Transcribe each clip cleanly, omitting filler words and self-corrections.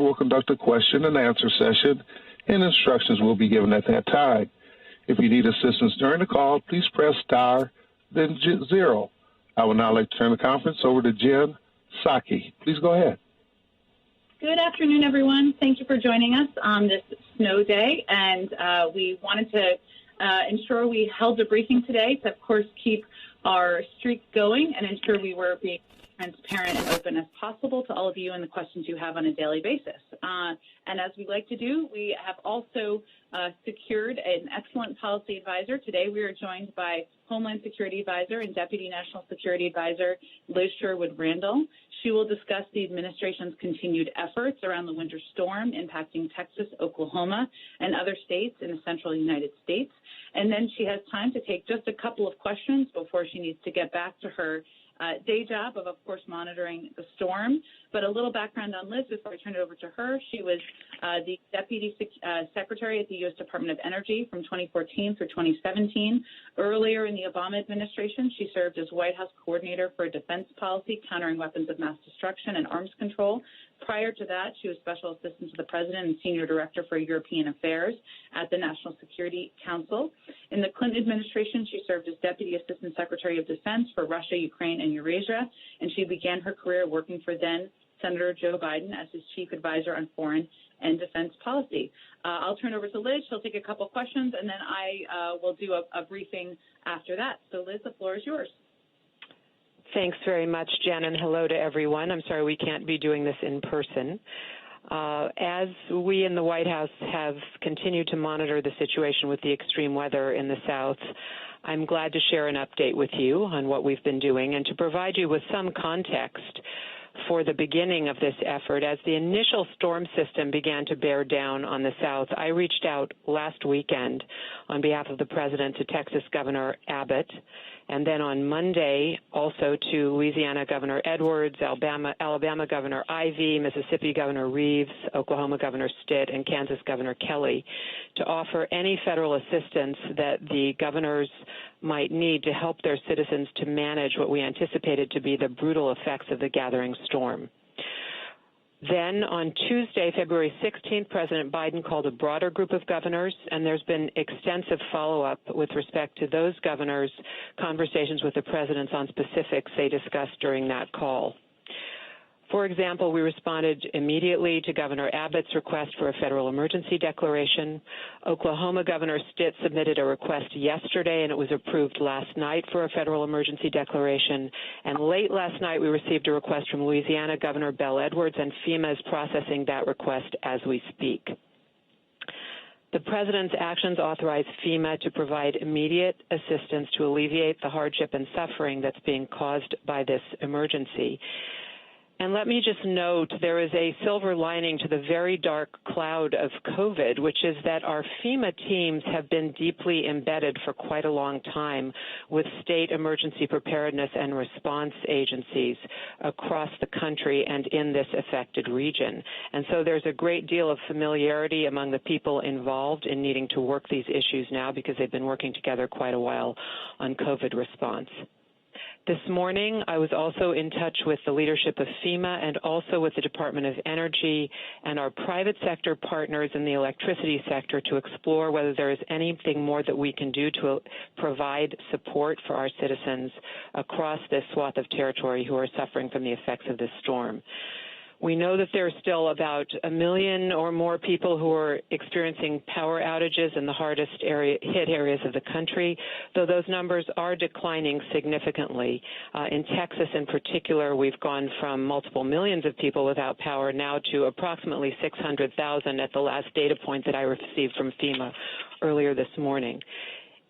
We'll conduct a question and answer session, and instructions will be given at that time. If you need assistance during the call, please press star, then 0. I would now like to turn the conference over to Jen Psaki. Please go ahead. Good afternoon, everyone. Thank you for joining us on this snow day, and we wanted to ensure we held a briefing today to, of course, keep our streak going and ensure we were being transparent and open as possible to all of you and the questions you have on a daily basis. And as we like to do, we have also secured an excellent policy advisor. Today we are joined by Homeland Security Advisor and Deputy National Security Advisor Liz Sherwood Randall. She will discuss the administration's continued efforts around the winter storm impacting Texas, Oklahoma, and other states in the central United States. And then she has time to take just a couple of questions before she needs to get back to her day job of course, monitoring the storm. But a little background on Liz before I turn it over to her. She was the Deputy Secretary at the U.S. Department of Energy from 2014 through 2017. Earlier in the Obama administration, she served as White House Coordinator for Defense Policy, Countering Weapons of Mass Destruction and Arms Control. Prior to that, she was Special Assistant to the President and Senior Director for European Affairs at the National Security Council. In the Clinton administration, she served as Deputy Assistant Secretary of Defense for Russia, Ukraine, and Eurasia, and she began her career working for then Senator Joe Biden as his Chief Advisor on Foreign and Defense Policy. I'll turn over to Liz. She'll take a couple questions, and then I will do a briefing after that. So, Liz, the floor is yours. Thanks very much, Jen, and hello to everyone. I'm sorry we can't be doing this in person. As we in the White House have continued to monitor the situation with the extreme weather in the South, I'm glad to share an update with you on what we've been doing and to provide you with some context for the beginning of this effort. As the initial storm system began to bear down on the South, I reached out last weekend on behalf of the President to Texas Governor Abbott, and then on Monday also to Louisiana Governor Edwards, Alabama Governor Ivey, Mississippi Governor Reeves, Oklahoma Governor Stitt, and Kansas Governor Kelly to offer any federal assistance that the governors might need to help their citizens to manage what we anticipated to be the brutal effects of the gathering storm. Then on Tuesday, February 16th, President Biden called a broader group of governors, and there's been extensive follow-up with respect to those governors' conversations with the presidents on specifics they discussed during that call. For example, we responded immediately to Governor Abbott's request for a federal emergency declaration. Oklahoma Governor Stitt submitted a request yesterday, and it was approved last night for a federal emergency declaration. And late last night, we received a request from Louisiana Governor Bell Edwards, and FEMA is processing that request as we speak. The President's actions authorize FEMA to provide immediate assistance to alleviate the hardship and suffering that's being caused by this emergency. And let me just note there is a silver lining to the very dark cloud of COVID, which is that our FEMA teams have been deeply embedded for quite a long time with state emergency preparedness and response agencies across the country and in this affected region. And so there's a great deal of familiarity among the people involved in needing to work these issues now because they've been working together quite a while on COVID response. This morning, I was also in touch with the leadership of FEMA and also with the Department of Energy and our private sector partners in the electricity sector to explore whether there is anything more that we can do to provide support for our citizens across this swath of territory who are suffering from the effects of this storm. We know that there are still about 1 million or more people who are experiencing power outages in the hardest hit areas of the country, though those numbers are declining significantly. In Texas in particular, we've gone from multiple millions of people without power now to approximately 600,000 at the last data point that I received from FEMA earlier this morning.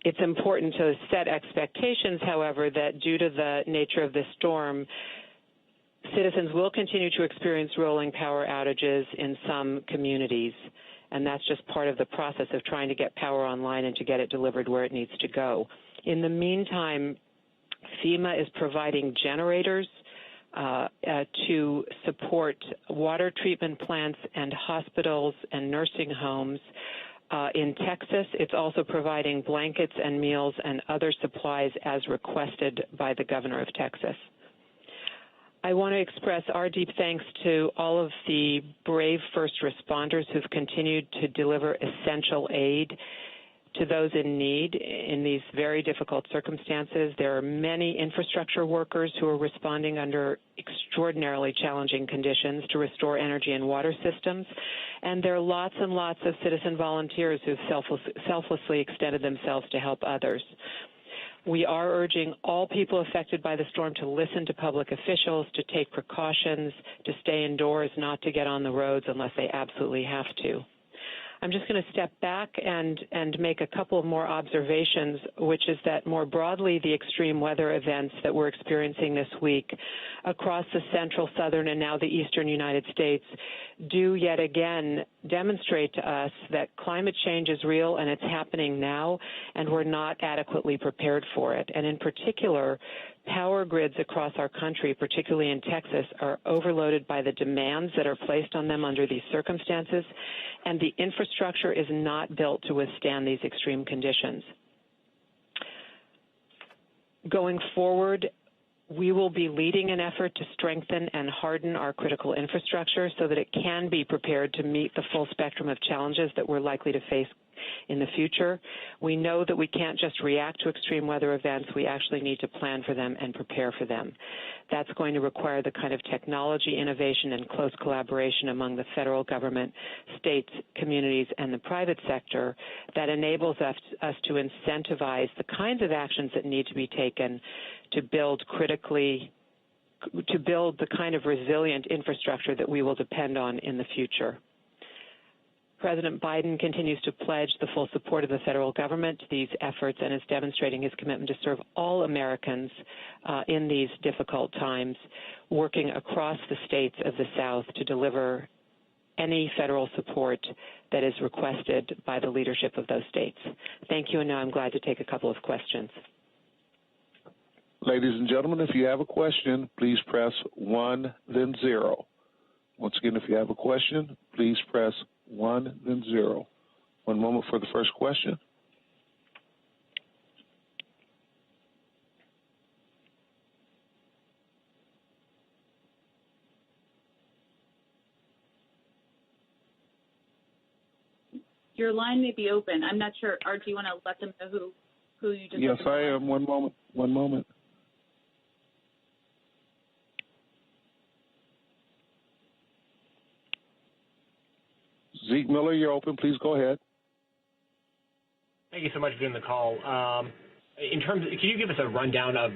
It's important to set expectations, however, that due to the nature of this storm, citizens will continue to experience rolling power outages in some communities, and that's just part of the process of trying to get power online and to get it delivered where it needs to go. In the meantime, FEMA is providing generators to support water treatment plants and hospitals and nursing homes. In Texas, it's also providing blankets and meals and other supplies as requested by the governor of Texas. I want to express our deep thanks to all of the brave first responders who've continued to deliver essential aid to those in need in these very difficult circumstances. There are many infrastructure workers who are responding under extraordinarily challenging conditions to restore energy and water systems. And there are lots and lots of citizen volunteers who've selflessly extended themselves to help others. We are urging all people affected by the storm to listen to public officials, to take precautions, to stay indoors, not to get on the roads unless they absolutely have to. I'm just going to step back and make a couple of more observations, which is that more broadly, the extreme weather events that we're experiencing this week across the central, southern, and now the eastern United States do yet again demonstrate to us that climate change is real and it's happening now, and we're not adequately prepared for it. And in particular, power grids across our country, particularly in Texas, are overloaded by the demands that are placed on them under these circumstances, and the infrastructure is not built to withstand these extreme conditions. Going forward, we will be leading an effort to strengthen and harden our critical infrastructure so that it can be prepared to meet the full spectrum of challenges that we're likely to face in the future. We know that we can't just react to extreme weather events. We actually need to plan for them and prepare for them. That's going to require the kind of technology innovation and close collaboration among the federal government, states, communities, and the private sector that enables us to incentivize the kinds of actions that need to be taken to build the kind of resilient infrastructure that we will depend on in the future. President Biden continues to pledge the full support of the federal government to these efforts and is demonstrating his commitment to serve all Americans in these difficult times, working across the states of the South to deliver any federal support that is requested by the leadership of those states. Thank you, and now I'm glad to take a couple of questions. Ladies and gentlemen, if you have a question, please press 1, then 0. Once again, if you have a question, please press 1, then 0. One moment for the first question. Your line may be open. I'm not sure. Art, do you want to let them know who you just? Yes, I am. One moment. One moment. Zeke Miller, you're open. Please go ahead. Thank you so much for doing the call. In terms, can you give us a rundown of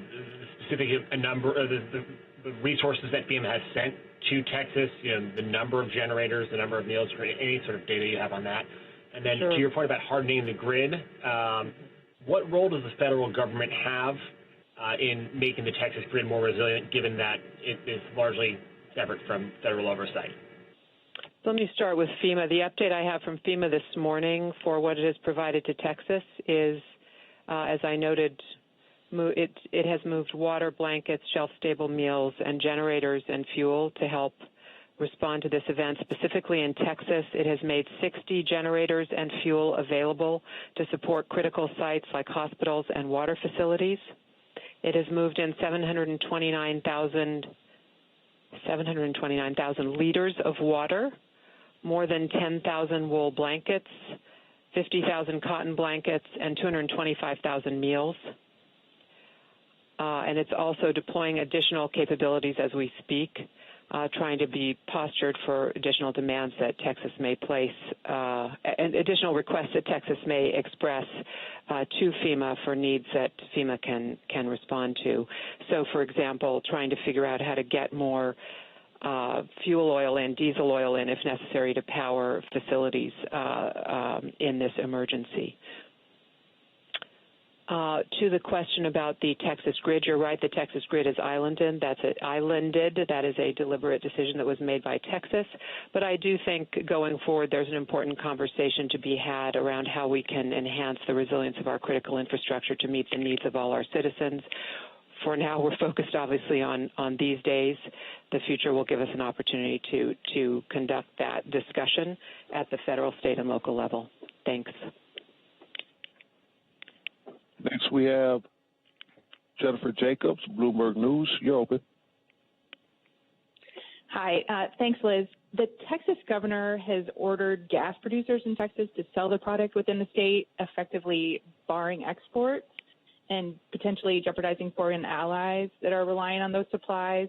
specific number of the resources that FEMA has sent to Texas? You know, the number of generators, the number of meals, any sort of data you have on that. And then to your point about hardening the grid, what role does the federal government have in making the Texas grid more resilient, given that it is largely separate from federal oversight? Let me start with FEMA. The update I have from FEMA this morning for what it has provided to Texas is, as I noted, it has moved water, blankets, shelf-stable meals, and generators and fuel to help respond to this event. Specifically in Texas, it has made 60 generators and fuel available to support critical sites like hospitals and water facilities. It has moved in 729,000 liters of water, more than 10,000 wool blankets, 50,000 cotton blankets, and 225,000 meals. And it's also deploying additional capabilities as we speak, trying to be postured for additional demands that Texas may place, and additional requests that Texas may express to FEMA for needs that FEMA can respond to. So, for example, trying to figure out how to get more fuel oil in, diesel oil in, if necessary, to power facilities in this emergency. To the question about the Texas grid, you're right, the Texas grid is islanded. That is a deliberate decision that was made by Texas. But I do think going forward there's an important conversation to be had around how we can enhance the resilience of our critical infrastructure to meet the needs of all our citizens. For now, we're focused obviously on these days. The future will give us an opportunity to conduct that discussion at the federal, state, and local level. Thanks. Next, we have Jennifer Jacobs, Bloomberg News. You're open. Hi, thanks, Liz. The Texas governor has ordered gas producers in Texas to sell the product within the state, effectively barring exports and potentially jeopardizing foreign allies that are relying on those supplies.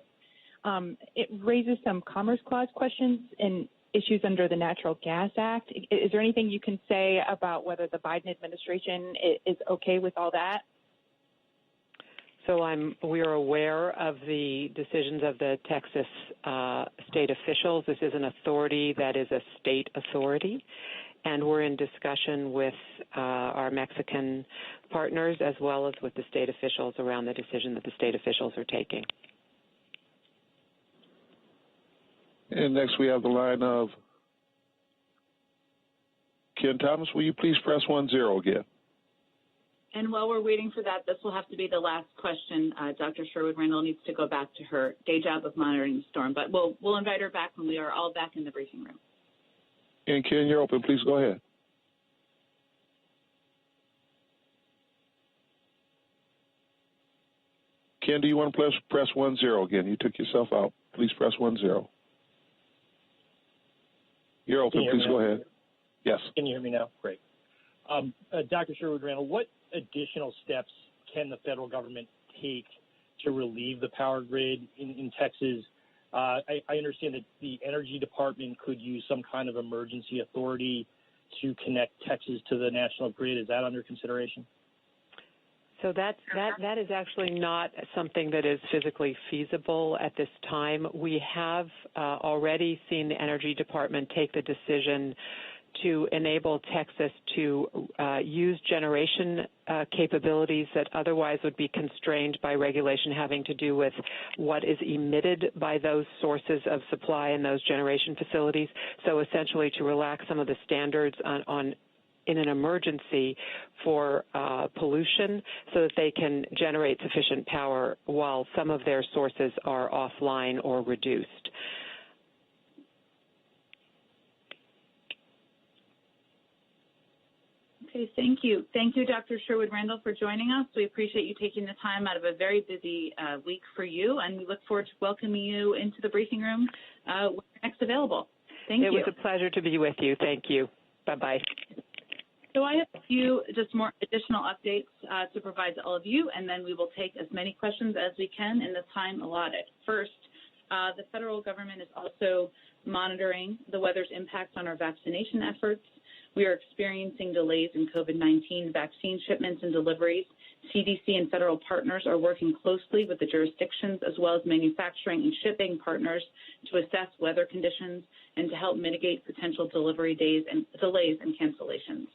It raises some Commerce Clause questions and issues under the Natural Gas Act. Is there anything you can say about whether the Biden administration is okay with all that? So we are aware of the decisions of the Texas state officials. This is an authority that is a state authority, and we're in discussion with our Mexican partners as well as with the state officials around the decision that the state officials are taking. And next we have the line of Ken Thomas. Will you please press 10 again? And while we're waiting for that, this will have to be the last question. Dr. Sherwood Randall needs to go back to her day job of monitoring the storm, but we'll invite her back when we are all back in the briefing room. And Ken, you're open. Please go ahead. Ken, do you want to press 10 again? You took yourself out. Please press 10. You're open. Please go ahead. Yes. Can you hear me now? Great. Dr. Sherwood Randall, what additional steps can the federal government take to relieve the power grid in Texas? I understand that the Energy Department could use some kind of emergency authority to connect Texas to the national grid. Is that under consideration? So that is actually not something that is physically feasible at this time. We have already seen the Energy Department take the decision to enable Texas to use generation capabilities that otherwise would be constrained by regulation having to do with what is emitted by those sources of supply in those generation facilities. So essentially to relax some of the standards in an emergency for pollution so that they can generate sufficient power while some of their sources are offline or reduced. Okay, thank you. Thank you, Dr. Sherwood Randall, for joining us. We appreciate you taking the time out of a very busy week for you, and we look forward to welcoming you into the briefing room when you're next available. Thank you. It was a pleasure to be with you. Thank you. Bye-bye. So I have a few just more additional updates to provide to all of you, and then we will take as many questions as we can in the time allotted. First, the federal government is also monitoring the weather's impact on our vaccination efforts. We are experiencing delays in COVID-19 vaccine shipments and deliveries. CDC and federal partners are working closely with the jurisdictions as well as manufacturing and shipping partners to assess weather conditions and to help mitigate potential delivery delays and cancellations.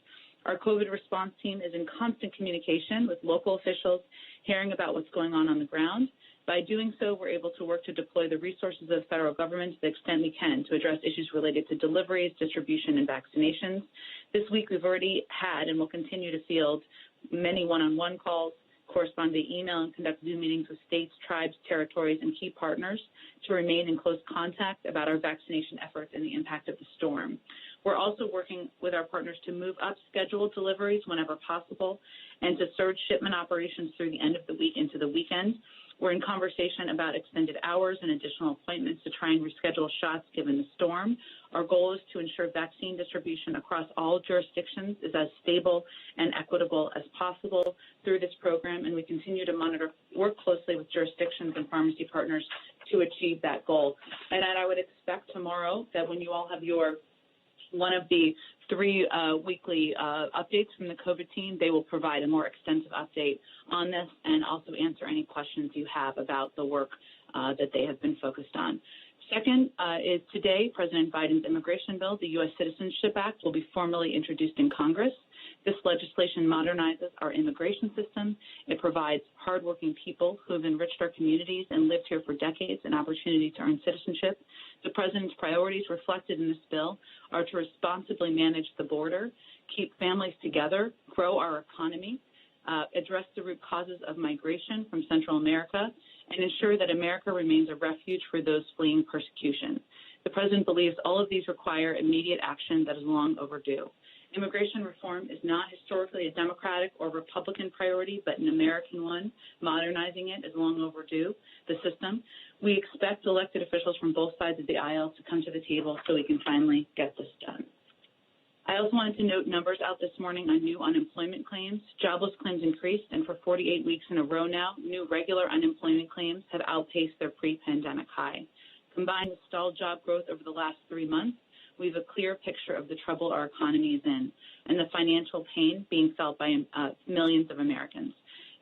Our COVID response team is in constant communication with local officials, hearing about what's going on the ground. By doing so, we're able to work to deploy the resources of the federal government to the extent we can to address issues related to deliveries, distribution, and vaccinations. This week, we've already had and will continue to field many one-on-one calls, correspond via email, and conduct Zoom meetings with states, tribes, territories, and key partners to remain in close contact about our vaccination efforts and the impact of the storm. We're also working with our partners to move up scheduled deliveries whenever possible and to surge shipment operations through the end of the week into the weekend. We're in conversation about extended hours and additional appointments to try and reschedule shots given the storm. Our goal is to ensure vaccine distribution across all jurisdictions is as stable and equitable as possible through this program, and we continue to work closely with jurisdictions and pharmacy partners to achieve that goal. And I would expect tomorrow that when you all have one of the 3 weekly updates from the COVID team, they will provide a more extensive update on this and also answer any questions you have about the work that they have been focused on. Second is today, President Biden's immigration bill, the U.S. Citizenship Act, will be formally introduced in Congress. This legislation modernizes our immigration system. It provides hardworking people who have enriched our communities and lived here for decades an opportunity to earn citizenship. The President's priorities reflected in this bill are to responsibly manage the border, keep families together, grow our economy, address the root causes of migration from Central America, and ensure that America remains a refuge for those fleeing persecution. The President believes all of these require immediate action that is long overdue. Immigration reform is not historically a Democratic or Republican priority, but an American one. Modernizing it is long overdue, the system. We expect elected officials from both sides of the aisle to come to the table so we can finally get this done. I also wanted to note numbers out this morning on new unemployment claims. Jobless claims increased, and for 48 weeks in a row now, new regular unemployment claims have outpaced their pre-pandemic high. Combined with stalled job growth over the last 3 months, we have a clear picture of the trouble our economy is in and the financial pain being felt by millions of Americans.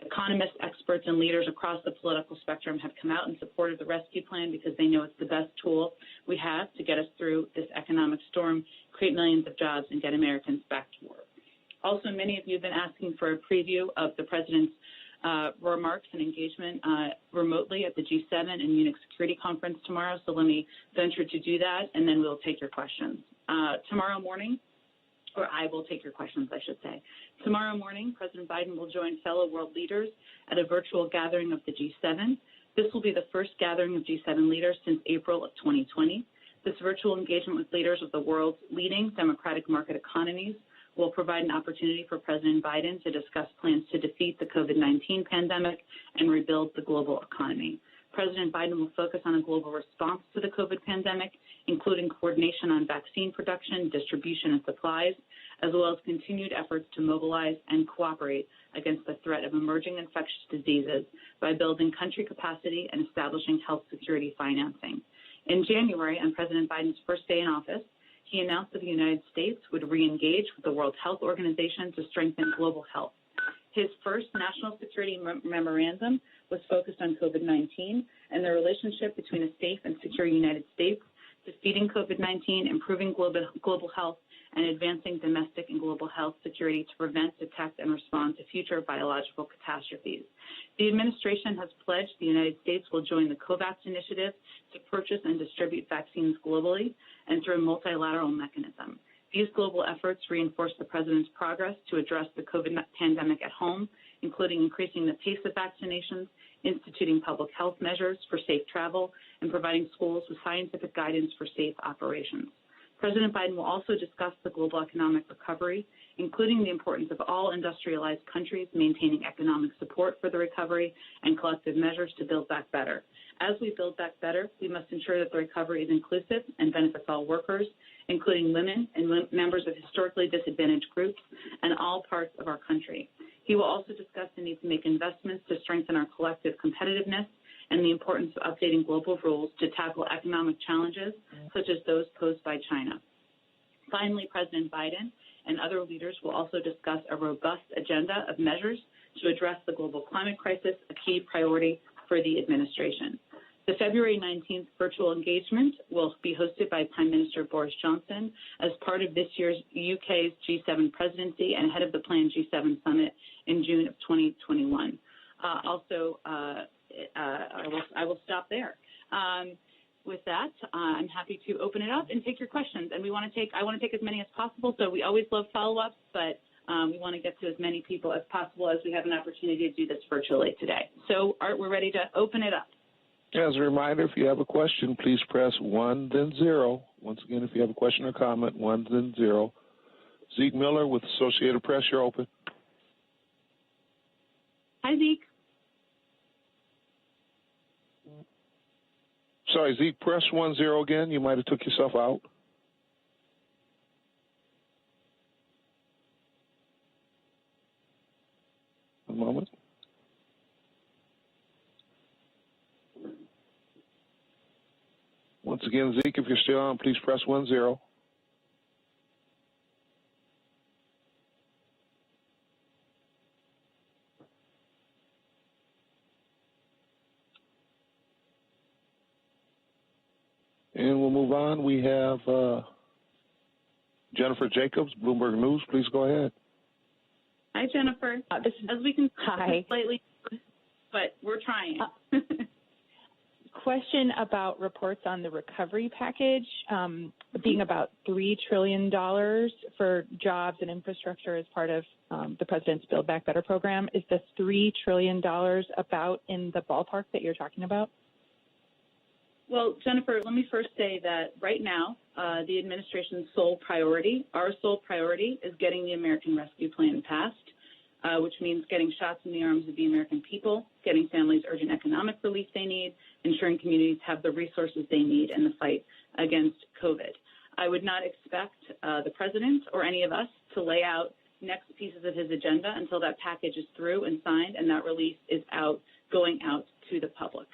Economists, experts, and leaders across the political spectrum have come out in support of the rescue plan because they know it's the best tool we have to get us through this economic storm, create millions of jobs, and get Americans back to work. Also, many of you have been asking for a preview of the President's remarks and engagement remotely at the G7 and Munich Security Conference tomorrow, so let me venture to do that, and then we'll take your questions. Tomorrow morning, or I will take your questions, I should say. Tomorrow morning, President Biden will join fellow world leaders at a virtual gathering of the G7. This will be the first gathering of G7 leaders since April of 2020. This virtual engagement with leaders of the world's leading democratic market economies will provide an opportunity for President Biden to discuss plans to defeat the COVID-19 pandemic and rebuild the global economy. President Biden will focus on a global response to the COVID pandemic, including coordination on vaccine production, distribution, and supplies, as well as continued efforts to mobilize and cooperate against the threat of emerging infectious diseases by building country capacity and establishing health security financing. In January, on President Biden's first day in office, he announced that the United States would re-engage with the World Health Organization to strengthen global health. His first national security memorandum was focused on COVID-19 and the relationship between a safe and secure United States, defeating COVID-19, improving global health, and advancing domestic and global health security to prevent, detect, and respond to future biological catastrophes. The administration has pledged the United States will join the COVAX initiative to purchase and distribute vaccines globally and through a multilateral mechanism. These global efforts reinforce the President's progress to address the COVID pandemic at home, including increasing the pace of vaccinations, instituting public health measures for safe travel, and providing schools with scientific guidance for safe operations. President Biden will also discuss the global economic recovery, including the importance of all industrialized countries maintaining economic support for the recovery and collective measures to build back better. As we build back better, we must ensure that the recovery is inclusive and benefits all workers, including women and members of historically disadvantaged groups and all parts of our country. He will also discuss the need to make investments to strengthen our collective competitiveness and the importance of updating global rules to tackle economic challenges such as those posed by China. Finally, President Biden and other leaders will also discuss a robust agenda of measures to address the global climate crisis, a key priority for the administration. The February 19th virtual engagement will be hosted by Prime Minister Boris Johnson as part of this year's UK's G7 presidency and ahead of the planned G7 summit in June of 2021. I will stop there. With that, I'm happy to open it up and take your questions. And I want to take as many as possible. So we always love follow-ups, but we want to get to as many people as possible as we have an opportunity to do this virtually today. So, Art, we're ready to open it up. As a reminder, if you have a question, please press 1, then 0. Once again, if you have a question or comment, 1, then 0. Zeke Miller with Associated Press, you're open. Hi, Zeke. Sorry, Zeke, press 1, 0 again. You might have took yourself out. One moment. Once again, Zeke, if you're still on, please press 1, 0. And we'll move on. We have Jennifer Jacobs, Bloomberg News. Please go ahead. Hi, Jennifer. As we can Hi. Slightly, but we're trying. Question about reports on the recovery package being about $3 trillion for jobs and infrastructure as part of the President's Build Back Better program. Is the $3 trillion about in the ballpark that you're talking about? Well, Jennifer, let me first say that right now, the administration's sole priority, our sole priority, is getting the American Rescue Plan passed. which means getting shots in the arms of the American people, getting families urgent economic relief they need, ensuring communities have the resources they need in the fight against COVID. I would not expect the president or any of us to lay out next pieces of his agenda until that package is through and signed and that release is going out to the public.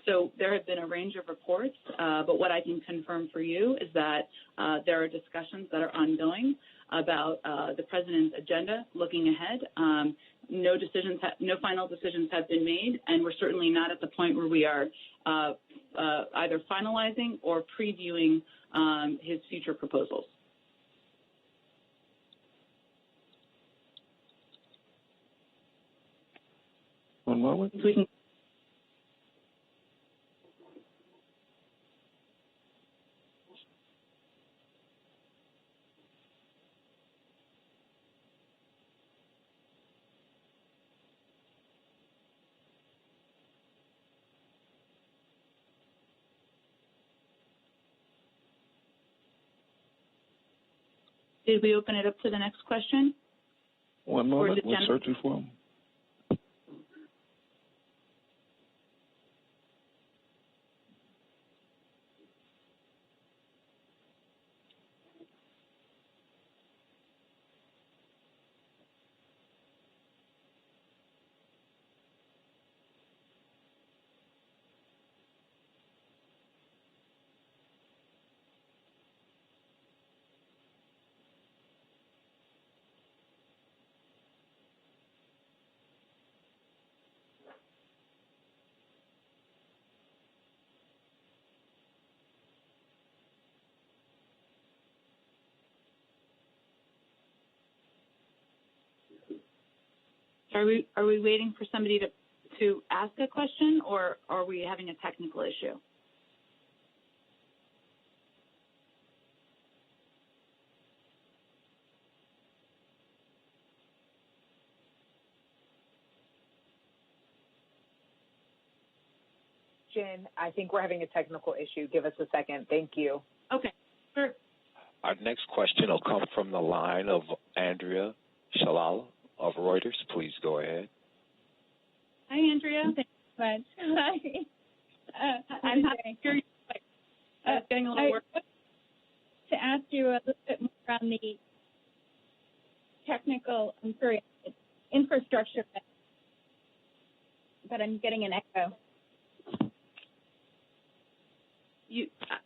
So there have been a range of reports, but what I can confirm for you is that there are discussions that are ongoing about the president's agenda looking ahead. No final decisions have been made, and we're certainly not at the point where we are either finalizing or previewing his future proposals. One moment. Did we open it up to the next question? One moment. We're searching for him. Are we waiting for somebody to ask a question, or are we having a technical issue? Jen, I think we're having a technical issue. Give us a second. Thank you. Okay, sure. Our next question will come from the line of Andrea Shalala of Reuters. Please go ahead. Hi, Andrea. Thanks so much. Hi. I'm happy to hear you. Getting a little work. To ask you a little bit more on the infrastructure, but I'm getting an echo.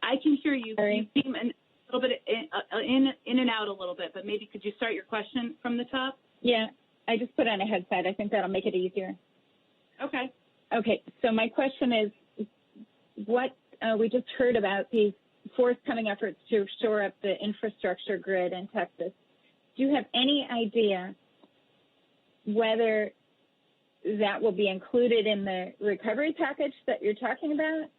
I can hear you. Sorry. You seem a little bit in and out a little bit, but maybe could you start your question from the top? Yeah, I just put on a headset. I think that'll make it easier. Okay. Okay, so my question is, what we just heard about these forthcoming efforts to shore up the infrastructure grid in Texas. Do you have any idea whether that will be included in the recovery package that you're talking about?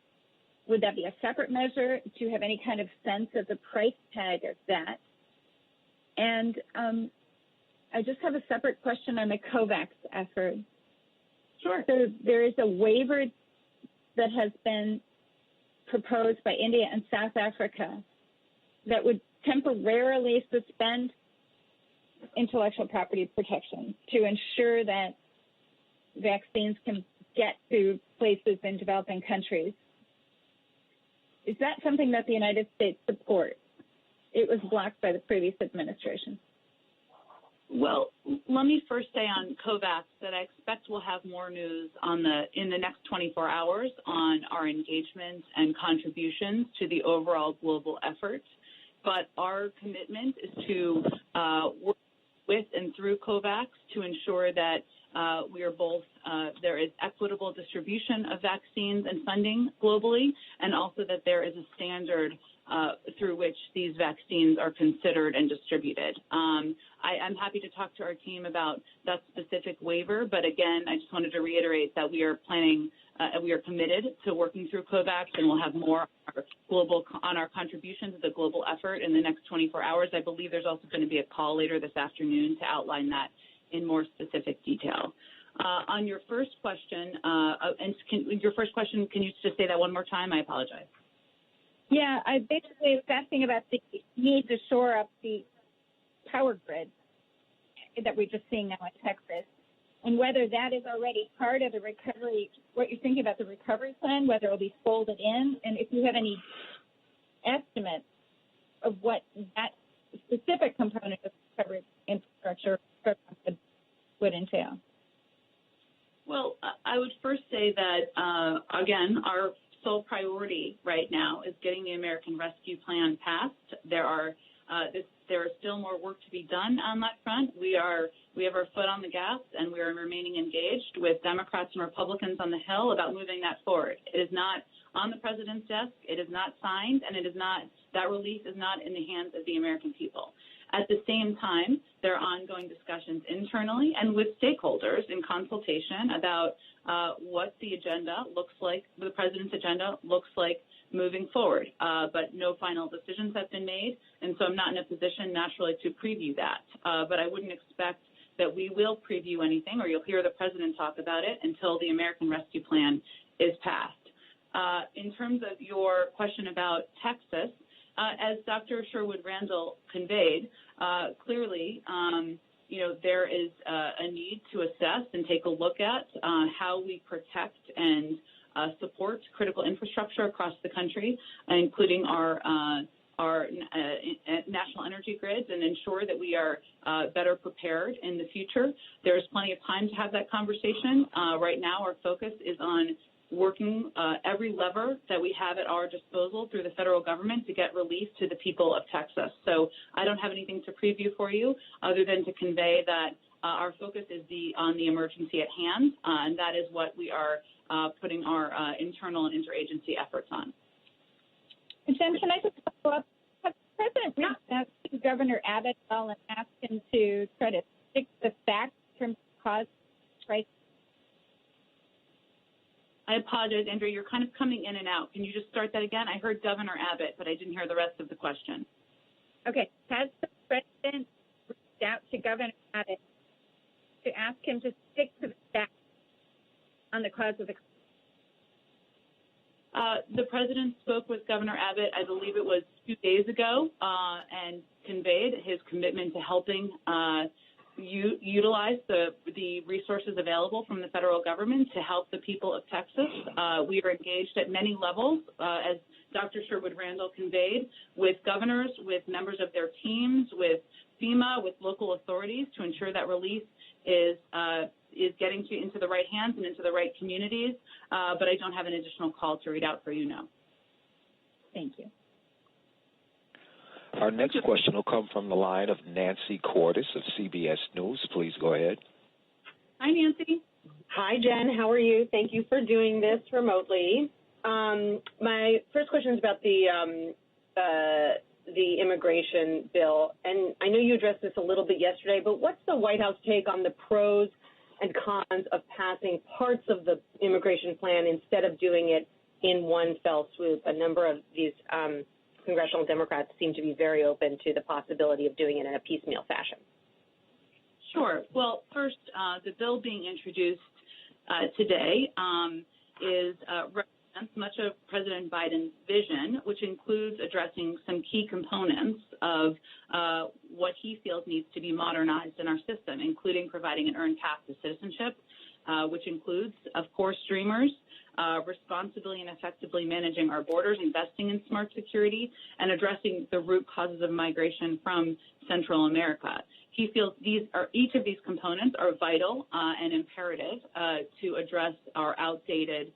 Would that be a separate measure? Do you have any kind of sense of the price tag of that? And I just have a separate question on the COVAX effort. Sure. So there is a waiver that has been proposed by India and South Africa that would temporarily suspend intellectual property protection to ensure that vaccines can get to places in developing countries. Is that something that the United States supports? It was blocked by the previous administration. Well, let me first say on COVAX that I expect we'll have more news in the next 24 hours on our engagement and contributions to the overall global effort. But our commitment is to work with and through COVAX to ensure that we are both, there is equitable distribution of vaccines and funding globally, and also that there is a standard through which these vaccines are considered and distributed. I'm happy to talk to our team about that specific waiver, but again, I just wanted to reiterate that we are planning, we are committed to working through COVAX, and we'll have more on our contribution to the global effort in the next 24 hours. I believe there's also going to be a call later this afternoon to outline that in more specific detail. On your first question, can you just say that one more time? I apologize. Yeah, I basically was asking about the need to shore up the power grid. that we're just seeing now in Texas, and whether that is already part of the recovery, what you're thinking about the recovery plan, whether it'll be folded in, and if you have any estimates of what that specific component of recovery infrastructure would entail. Well, I would first say that, again, our sole priority right now is getting the American Rescue Plan passed. There is still more work to be done on that front. We have our foot on the gas, and we are remaining engaged with Democrats and Republicans on the Hill about moving that forward. It is not on the president's desk. It is not signed, and that relief is not in the hands of the American people. At the same time, there are ongoing discussions internally and with stakeholders in consultation about what the agenda looks like, the president's agenda looks like moving forward. But no final decisions have been made, and so I'm not in a position naturally to preview that. But I wouldn't expect that we will preview anything, or you'll hear the president talk about it until the American Rescue Plan is passed. In terms of your question about Texas, as Dr. Sherwood Randall conveyed, clearly, there is a need to assess and take a look at how we protect and support critical infrastructure across the country, including our national energy grids, and ensure that we are better prepared in the future. There is plenty of time to have that conversation. Right now, our focus is on working every lever that we have at our disposal through the federal government to get relief to the people of Texas. So I don't have anything to preview for you other than to convey that our focus is on the emergency at hand, and that is what we are putting our internal and interagency efforts on. Jen, can I just follow up? Has the President reached out to Governor Abbott and asked him to try to fix the facts in terms of cause crisis? I apologize, Andrea. You're kind of coming in and out. Can you just start that again? I heard Governor Abbott, but I didn't hear the rest of the question. Okay. Has the President reached out to Governor Abbott to ask him to stick to the facts on the cause of the crisis? The President spoke with Governor Abbott, I believe it was 2 days ago, and conveyed his commitment to helping utilize the resources available from the federal government to help the people of Texas. We are engaged at many levels, as Dr. Sherwood Randall conveyed, with governors, with members of their teams, with FEMA, with local authorities to ensure that relief is getting into the right hands and into the right communities. But I don't have an additional call to read out for you now. Thank you. Our next question will come from the line of Nancy Cordes of CBS News. Please go ahead. Hi, Nancy. Hi, Jen. How are you? Thank you for doing this remotely. My first question is about the immigration bill. And I know you addressed this a little bit yesterday, but what's the White House take on the pros and cons of passing parts of the immigration plan instead of doing it in one fell swoop? A number of these Congressional Democrats seem to be very open to the possibility of doing it in a piecemeal fashion. Sure. Well, first, the bill being introduced today represents much of President Biden's vision, which includes addressing some key components of what he feels needs to be modernized in our system, including providing an earned path to citizenship, which includes, of course, Dreamers, responsibly and effectively managing our borders, investing in smart security, and addressing the root causes of migration from Central America. He feels each of these components are vital and imperative to address our outdated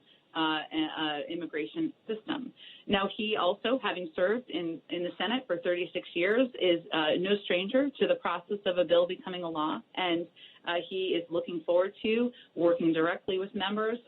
immigration system. Now, he also, having served in the Senate for 36 years, is no stranger to the process of a bill becoming a law, and he is looking forward to working directly with members,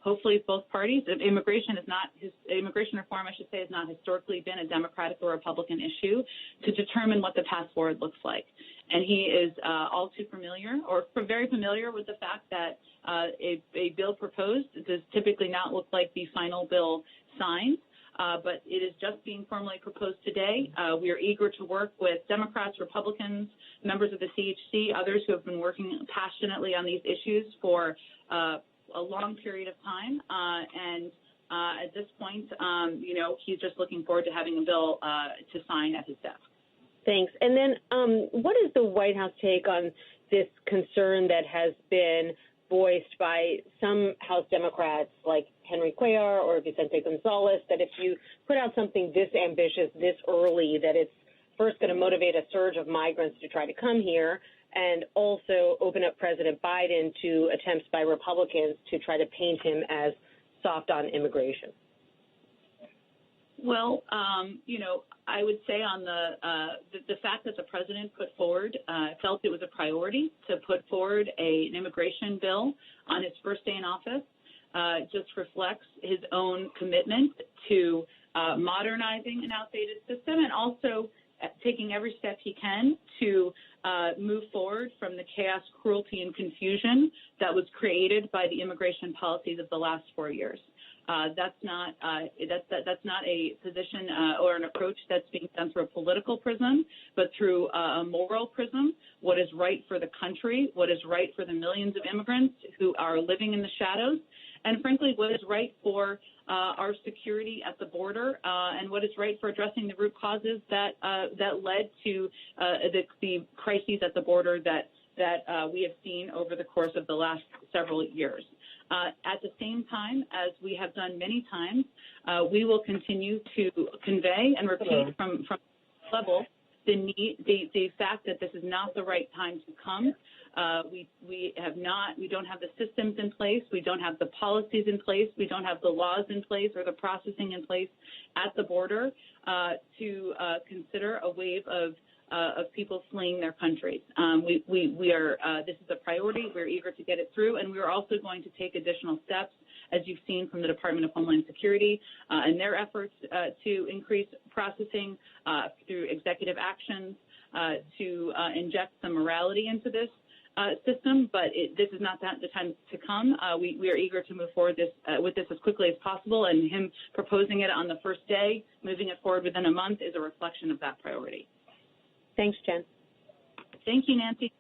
hopefully both parties. Immigration reform, I should say, has not historically been a Democratic or Republican issue, to determine what the path forward looks like. And he is all too familiar, or very familiar, with the fact that a bill proposed does typically not look like the final bill signed, but it is just being formally proposed today. We are eager to work with Democrats, Republicans, members of the CHC, others who have been working passionately on these issues for a long period of time. And at this point, he's just looking forward to having a bill to sign at his desk. Thanks. And then what is the White House take on this concern that has been voiced by some House Democrats like Henry Cuellar or Vicente Gonzalez, that if you put out something this ambitious this early, that it's first going to motivate a surge of migrants to try to come here, and also open up President Biden to attempts by Republicans to try to paint him as soft on immigration? Well, I would say on the fact that the president put forward, felt it was a priority to put forward an immigration bill on his first day in office, just reflects his own commitment to modernizing an outdated system and also taking every step he can to move forward from the chaos, cruelty, and confusion that was created by the immigration policies of the last 4 years. That's not a position or an approach that's being done through a political prism, but through a moral prism. What is right for the country, what is right for the millions of immigrants who are living in the shadows, and frankly, what is right for our security at the border, and what is right for addressing the root causes that led to the crises at the border that we have seen over the course of the last several years. At the same time, as we have done many times, we will continue to convey and repeat from the level the fact that this is not the right time to come. We don't have the systems in place, we don't have the policies in place, we don't have the laws in place or the processing in place at the border to consider a wave of people fleeing their countries. We are this is a priority. We're eager to get it through, and we're also going to take additional steps, as you've seen from the Department of Homeland Security and their efforts to increase processing through executive actions to inject some morality into this system. But this is not the time to come. We are eager to move forward with this as quickly as possible, and him proposing it on the first day, moving it forward within a month, is a reflection of that priority. Thanks, Jen. Thank you, Nancy.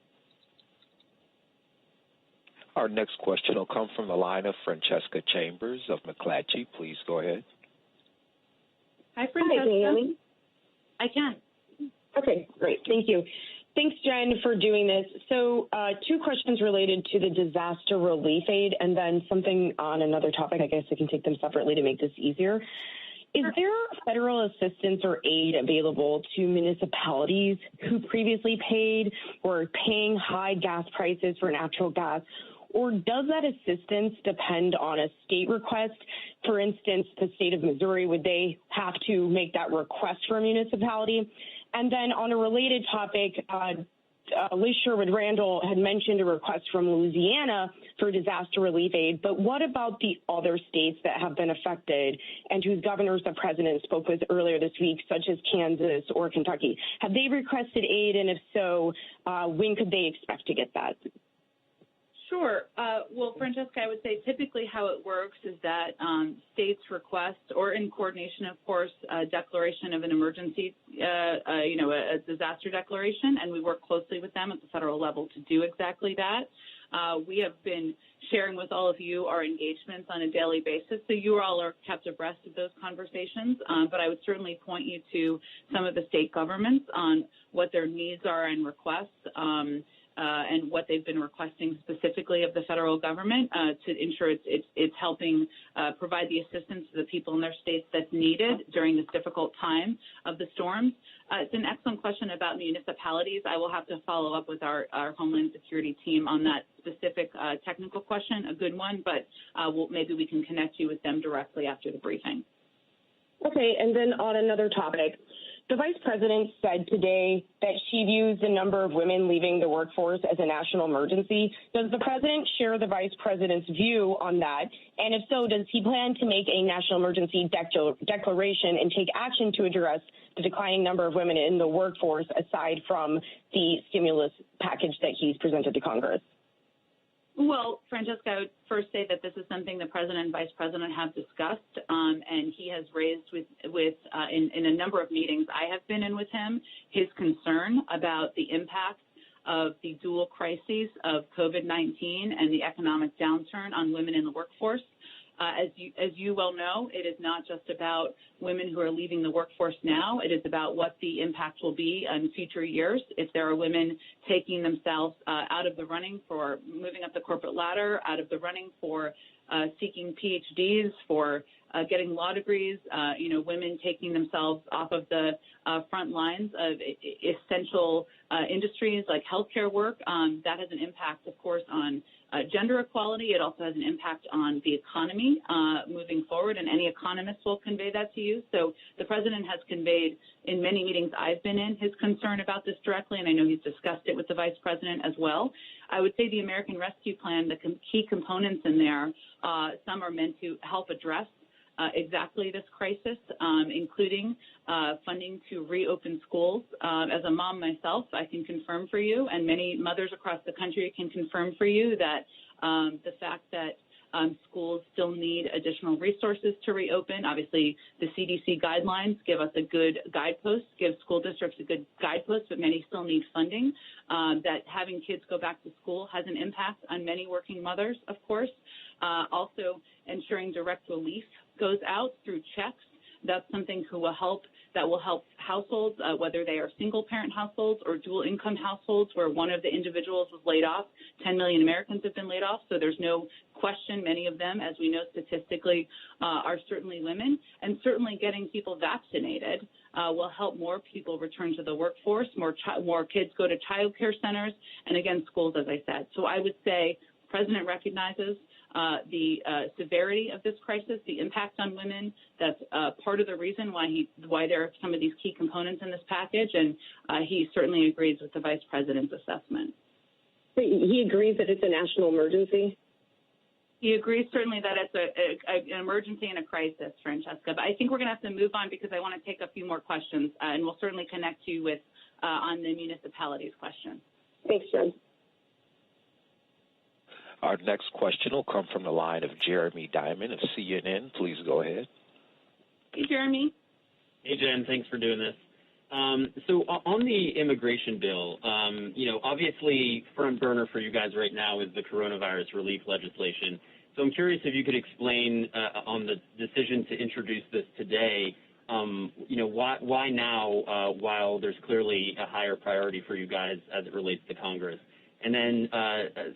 Our next question will come from the line of Francesca Chambers of McClatchy. Please go ahead. Hi, Francesca. Hi, can you hear me? I can. Okay, great. Thank you. Thanks, Jen, for doing this. So 2 questions related to the disaster relief aid and then something on another topic. I guess I can take them separately to make this easier. Is there federal assistance or aid available to municipalities who previously paid or are paying high gas prices for natural gas? Or does that assistance depend on a state request? For instance, the state of Missouri, would they have to make that request for a municipality? And then on a related topic, Liz Sherwood Randall had mentioned a request from Louisiana for disaster relief aid, but what about the other states that have been affected and whose governors the president spoke with earlier this week, such as Kansas or Kentucky? Have they requested aid, and if so, when could they expect to get that? Sure. Well, Francesca, I would say typically how it works is that states request, or in coordination, of course, a declaration of an emergency, a disaster declaration, and we work closely with them at the federal level to do exactly that. We have been sharing with all of you our engagements on a daily basis, so you all are kept abreast of those conversations, but I would certainly point you to some of the state governments on what their needs are and requests, and what they've been requesting specifically of the federal government to ensure it's helping provide the assistance to the people in their states that's needed during this difficult time of the storms. It's an excellent question about municipalities. I will have to follow up with our Homeland Security team on that specific technical question, a good one, but maybe we can connect you with them directly after the briefing. Okay, and then on another topic, the Vice President said today that she views the number of women leaving the workforce as a national emergency. Does the President share the Vice President's view on that? And if so, does he plan to make a national emergency declaration and take action to address the declining number of women in the workforce aside from the stimulus package that he's presented to Congress? Well, Francesca, I would first say that this is something the President and Vice President have discussed, and he has raised in a number of meetings I have been in with him, his concern about the impact of the dual crises of COVID-19 and the economic downturn on women in the workforce. As you well know, it is not just about women who are leaving the workforce now. It is about what the impact will be in future years. If there are women taking themselves out of the running for moving up the corporate ladder, out of the running for seeking PhDs, for getting law degrees, women taking themselves off of the front lines of essential industries like healthcare work, that has an impact, of course, on gender equality. It also has an impact on the economy moving forward, and any economist will convey that to you. So the president has conveyed in many meetings I've been in his concern about this directly, and I know he's discussed it with the vice president as well. I would say the American Rescue Plan, the key components in there, some are meant to help address exactly this crisis, including funding to reopen schools. As a mom myself, I can confirm for you, and many mothers across the country can confirm for you, that the fact that schools still need additional resources to reopen. Obviously, the CDC guidelines give us a good guidepost, give school districts a good guidepost, but many still need funding. That having kids go back to school has an impact on many working mothers, of course. Also, ensuring direct relief goes out through checks. That's something that will help households, whether they are single-parent households or dual-income households where one of the individuals was laid off. 10 million Americans have been laid off, so there's no question many of them, as we know statistically, are certainly women. And certainly getting people vaccinated will help more people return to the workforce, more kids go to child care centers, and again, schools, as I said. So I would say the president recognizes the severity of this crisis, the impact on women. That's part of the reason why there are some of these key components in this package, and he certainly agrees with the vice president's assessment. He agrees that it's a national emergency? He agrees certainly that it's an emergency and a crisis, Francesca. But I think we're going to have to move on because I want to take a few more questions, and we'll certainly connect you with on the municipalities question. Thanks, Jen. Our next question will come from the line of Jeremy Diamond of CNN. Please go ahead. Hey, Jeremy. Hey, Jen. Thanks for doing this. So on the immigration bill, obviously front burner for you guys right now is the coronavirus relief legislation. So I'm curious if you could explain on the decision to introduce this today, why now while there's clearly a higher priority for you guys as it relates to Congress? And then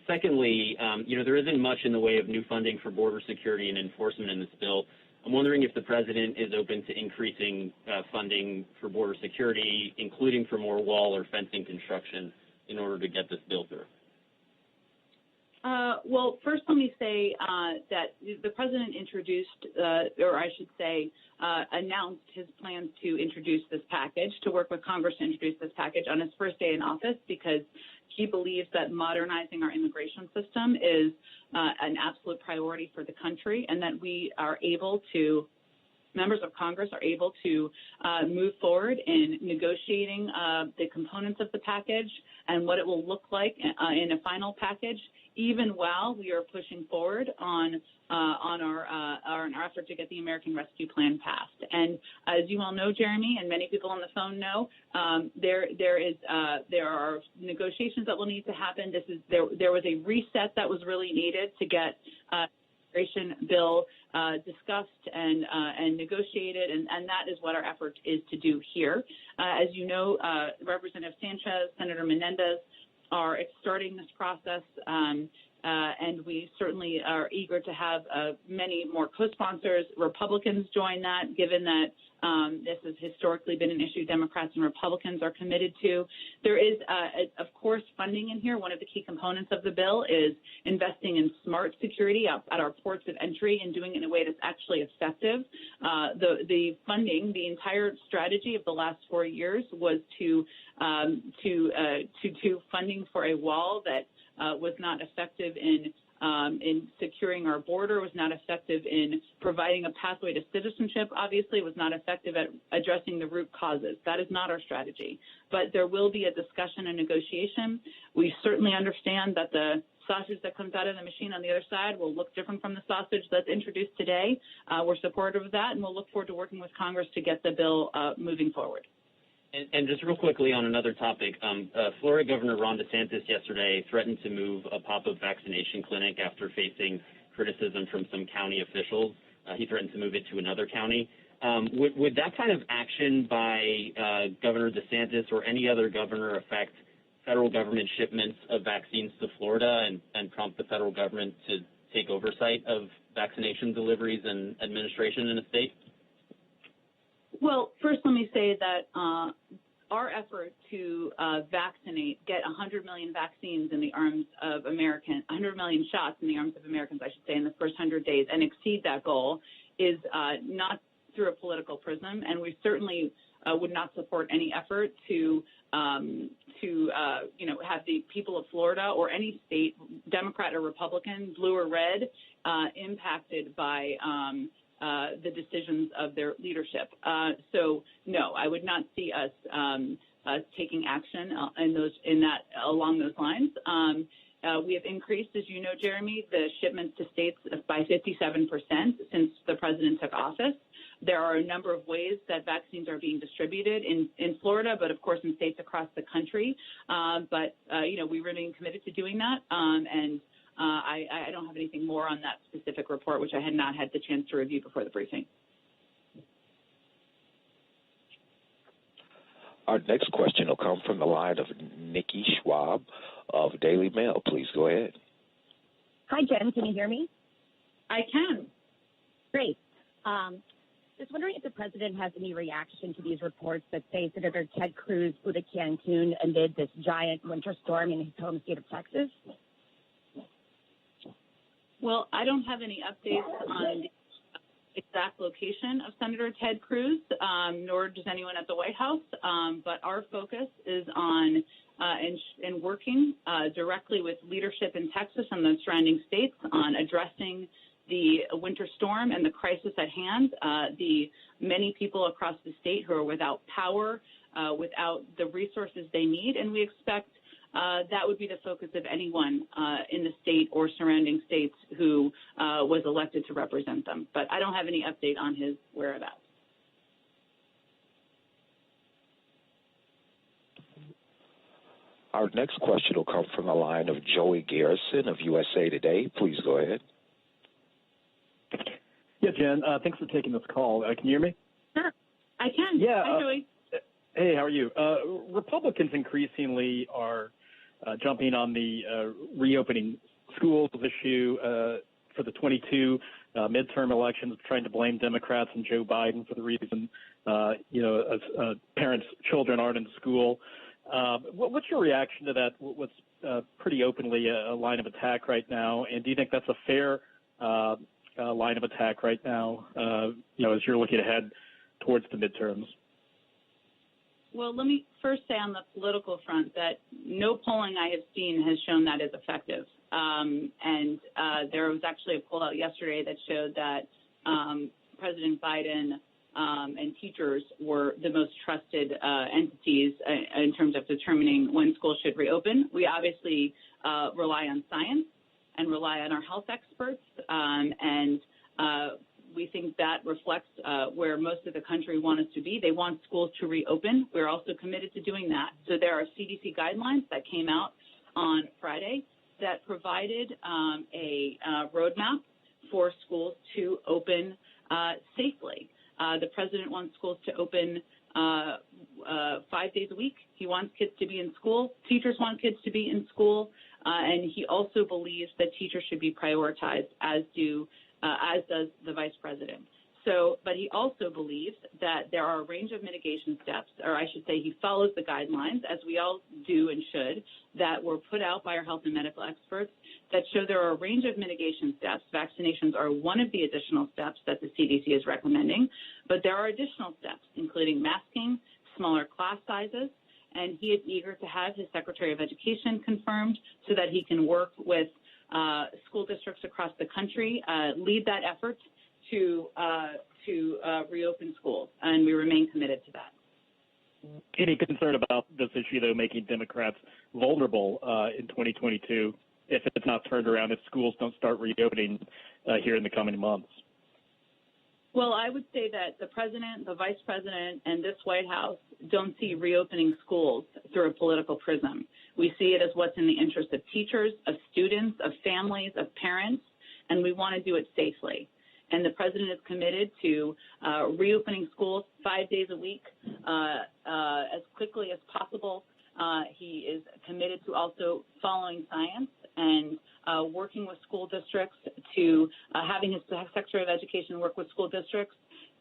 secondly, there isn't much in the way of new funding for border security and enforcement in this bill. I'm wondering if the president is open to increasing funding for border security, including for more wall or fencing construction, in order to get this bill through. Well, first let me say that the president introduced, or I should say, announced his plans to introduce this package, to work with Congress to introduce this package on his first day in office, because he believes that modernizing our immigration system is an absolute priority for the country, and that we are able to, members of Congress are able to move forward in negotiating the components of the package and what it will look like in a final package, even while we are pushing forward on our effort to get the American Rescue Plan passed. And as you all know, Jeremy, and many people on the phone know, there are negotiations that will need to happen. There was a reset that was really needed to get immigration bill discussed and negotiated, and that is what our effort is to do here. As you know, Representative Sanchez, Senator Menendez are starting this process, and we certainly are eager to have many more co-sponsors. Republicans join that, given that this has historically been an issue Democrats and Republicans are committed to. There is, of course, funding in here. One of the key components of the bill is investing in smart security at our ports of entry and doing it in a way that's actually effective. The funding, the entire strategy of the last 4 years was to funding for a wall that was not effective in securing our border, was not effective in providing a pathway to citizenship, obviously, was not effective at addressing the root causes. That is not our strategy. But there will be a discussion and negotiation. We certainly understand that the sausage that comes out of the machine on the other side will look different from the sausage that's introduced today. We're supportive of that, and we'll look forward to working with Congress to get the bill moving forward. And just real quickly on another topic, Florida Governor Ron DeSantis yesterday threatened to move a pop-up vaccination clinic after facing criticism from some county officials. He threatened to move it to another county. Would that kind of action by Governor DeSantis or any other governor affect federal government shipments of vaccines to Florida and prompt the federal government to take oversight of vaccination deliveries and administration in the state? Well, first let me say that our effort to get 100 million vaccines in the arms of 100 million shots in the arms of Americans, I should say, in the first 100 days and exceed that goal is not through a political prism, and we certainly would not support any effort to have the people of Florida or any state, Democrat or Republican, blue or red, impacted by the decisions of their leadership. So no, I would not see us taking action along those lines. We have increased, as you know, Jeremy, the shipments to states by 57% since the president took office. There are a number of ways that vaccines are being distributed in Florida, but of course in states across the country. We remain committed to doing that. I don't have anything more on that specific report, which I had not had the chance to review before the briefing. Our next question will come from the line of Nikki Schwab of Daily Mail. Please go ahead. Hi, Jen. Can you hear me? I can. Great. Just wondering if the president has any reaction to these reports that say Senator Ted Cruz flew to Cancun amid this giant winter storm in his home state of Texas. Well, I don't have any updates on the exact location of Senator Ted Cruz, nor does anyone at the White House. But our focus is on in working directly with leadership in Texas and the surrounding states on addressing the winter storm and the crisis at hand, the many people across the state who are without power, without the resources they need, and we expect that would be the focus of anyone in the state or surrounding states who was elected to represent them. But I don't have any update on his whereabouts. Our next question will come from the line of Joey Garrison of USA Today. Please go ahead. Yeah, Jen, thanks for taking this call. Can you hear me? Sure, I can. Yeah. Hi, Joey. Hey, how are you? Republicans increasingly are jumping on the reopening schools issue for the 22 midterm elections, trying to blame Democrats and Joe Biden for the reason, parents' children aren't in school. What's your reaction to that? What's pretty openly a line of attack right now? And do you think that's a fair line of attack right now, as you're looking ahead towards the midterms? Well, let me first say on the political front that no polling I have seen has shown that is effective. There was actually a poll out yesterday that showed that President Biden and teachers were the most trusted entities in terms of determining when schools should reopen. We obviously rely on science and rely on our health experts, we think that reflects where most of the country wants us to be. They want schools to reopen. We're also committed to doing that. So there are CDC guidelines that came out on Friday that provided a roadmap for schools to open safely. The president wants schools to open 5 days a week. He wants kids to be in school. Teachers want kids to be in school. And he also believes that teachers should be prioritized, as does the vice president. But he also believes that there are a range of mitigation steps, or I should say he follows the guidelines, as we all do and should, that were put out by our health and medical experts that show there are a range of mitigation steps. Vaccinations are one of the additional steps that the CDC is recommending, but there are additional steps, including masking, smaller class sizes, and he is eager to have his Secretary of Education confirmed so that he can work with school districts across the country, lead that effort to reopen schools, and we remain committed to that. Any concern about this issue, though, making Democrats vulnerable in 2022 if it's not turned around, if schools don't start reopening here in the coming months? Well, I would say that the president, the vice president, and this White House don't see reopening schools through a political prism. We see it as what's in the interest of teachers, of students, of families, of parents, and we want to do it safely. And the president is committed to reopening schools 5 days a week as quickly as possible. He is committed to also following science and working with school districts to having his Secretary of Education work with school districts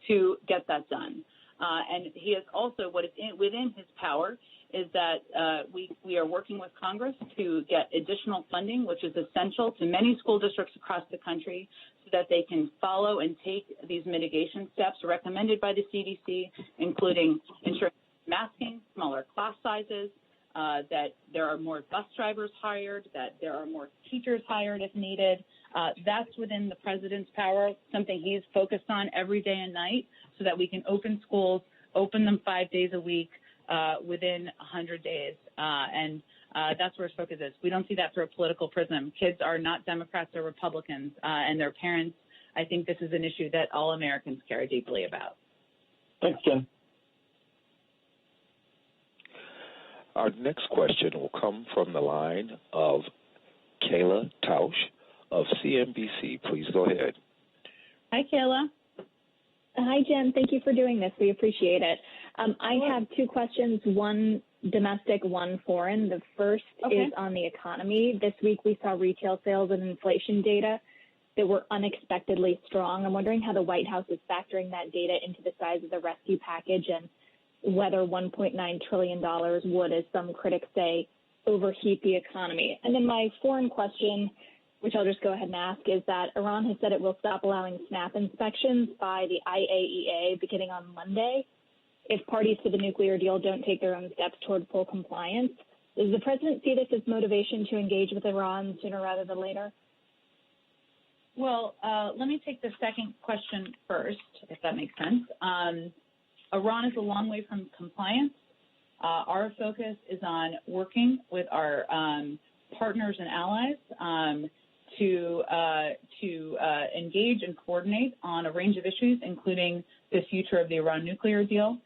to get that done. And he is also, what is within his power is that we are working with Congress to get additional funding, which is essential to many school districts across the country so that they can follow and take these mitigation steps recommended by the CDC, including ensuring masking, smaller class sizes, that there are more bus drivers hired, that there are more teachers hired if needed. That's within the president's power, something he's focused on every day and night so that we can open schools, open them 5 days a week within 100 days. And that's where his focus is. We don't see that through a political prism. Kids are not Democrats or Republicans, and their parents. I think this is an issue that all Americans care deeply about. Thanks, Jen. Our next question will come from the line of Kayla Tausch of CNBC. Please go ahead. Hi, Kayla. Hi, Jen. Thank you for doing this. We appreciate it. I have two questions, one domestic, one foreign. The first is on the economy. This week we saw retail sales and inflation data that were unexpectedly strong. I'm wondering how the White House is factoring that data into the size of the rescue package and whether $1.9 trillion would, as some critics say, overheat the economy. And then my foreign question, which I'll just go ahead and ask, is that Iran has said it will stop allowing SNAP inspections by the IAEA beginning on Monday if parties to the nuclear deal don't take their own steps toward full compliance. Does the president see this as motivation to engage with Iran sooner rather than later? Well, let me take the second question first, if that makes sense. Iran is a long way from compliance. Our focus is on working with our partners and allies to engage and coordinate on a range of issues, including the future of the Iran nuclear deal.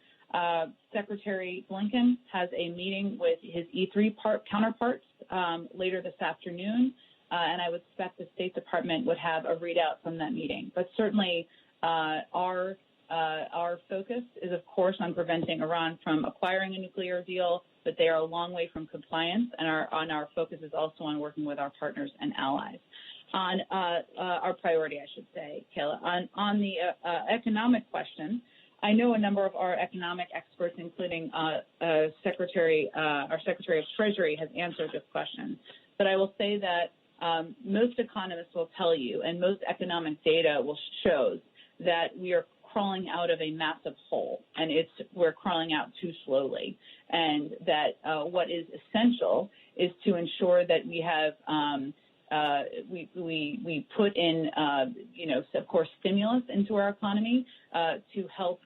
Secretary Blinken has a meeting with his E3 counterparts later this afternoon, and I would expect the State Department would have a readout from that meeting. But certainly our focus is, of course, on preventing Iran from acquiring a nuclear deal, but they are a long way from compliance, and our focus is also on working with our partners and allies. On our priority, I should say, Kayla, on the economic question, I know a number of our economic experts, including our Secretary of Treasury, has answered this question. But I will say that most economists will tell you, and most economic data shows that we are crawling out of a massive hole, and we're crawling out too slowly, and that what is essential is to ensure that we have we put in of course stimulus into our economy to help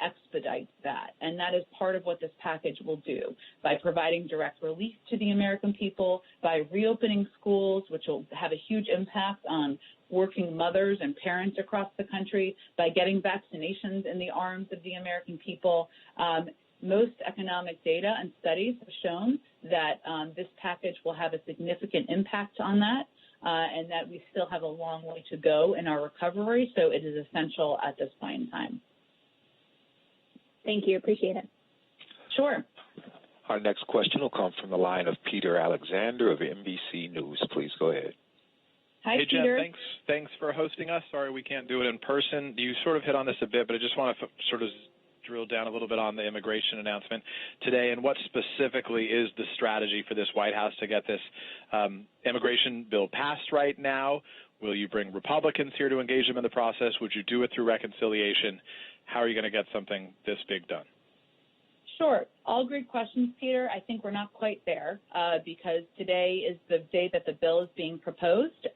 expedite that, and that is part of what this package will do by providing direct relief to the American people, by reopening schools, which will have a huge impact on working mothers and parents across the country, by getting vaccinations in the arms of the American people. Most economic data and studies have shown that this package will have a significant impact on that, and that we still have a long way to go in our recovery, so it is essential at this point in time. Thank you. Appreciate it. Sure. Our next question will come from the line of Peter Alexander of NBC News. Please go ahead. Hi, hey, Peter. Jen, thanks for hosting us. Sorry we can't do it in person. You sort of hit on this a bit, but I just want to sort of drill down a little bit on the immigration announcement today and what specifically is the strategy for this White House to get this immigration bill passed right now. Will you bring Republicans here to engage them in the process? Would you do it through reconciliation? How are you going to get something this big done? Sure. All great questions, Peter. I think we're not quite there because today is the day that the bill is being proposed.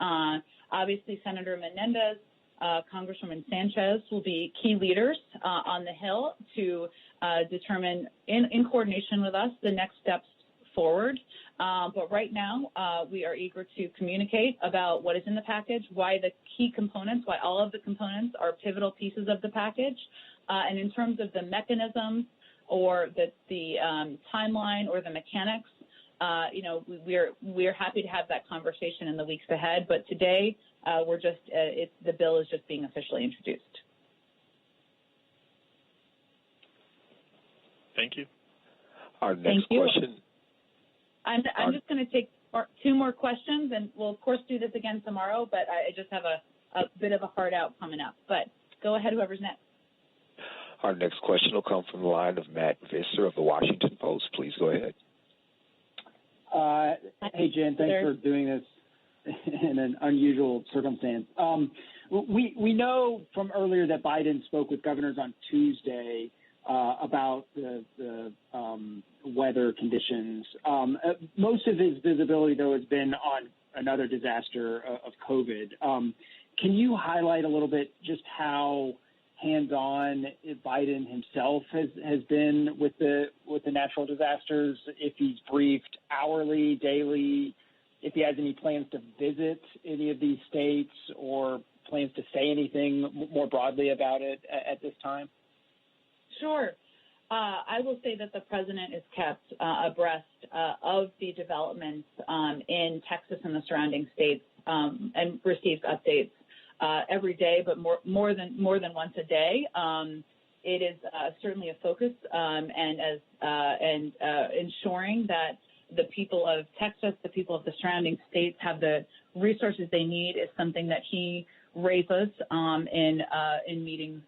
Obviously, Senator Menendez, Congresswoman Sanchez will be key leaders on the Hill to determine, in coordination with us, the next steps forward. But right now, we are eager to communicate about what is in the package, why the key components, why all of the components are pivotal pieces of the package. And in terms of the mechanisms or the timeline or the mechanics, we're happy to have that conversation in the weeks ahead. But today, the bill is just being officially introduced. Thank you. Our next question. I'm just going to take two more questions, and we'll, of course, do this again tomorrow, but I just have a bit of a hard out coming up. But go ahead, whoever's next. Our next question will come from the line of Matt Visser of the Washington Post. Please go ahead. Hey, Jen, thanks for doing this in an unusual circumstance. We know from earlier that Biden spoke with governors on Tuesday about the weather conditions. Most of his visibility, though, has been on another disaster of COVID. Can you highlight a little bit just how hands-on Biden himself has been with the natural disasters, if he's briefed hourly, daily, if he has any plans to visit any of these states or plans to say anything more broadly about it at this time? Sure. I will say that the president is kept abreast of the developments in Texas and the surrounding states and receives updates every day, but more than once a day. It is certainly a focus, and ensuring that the people of Texas, the people of the surrounding states, have the resources they need is something that he raises in meetings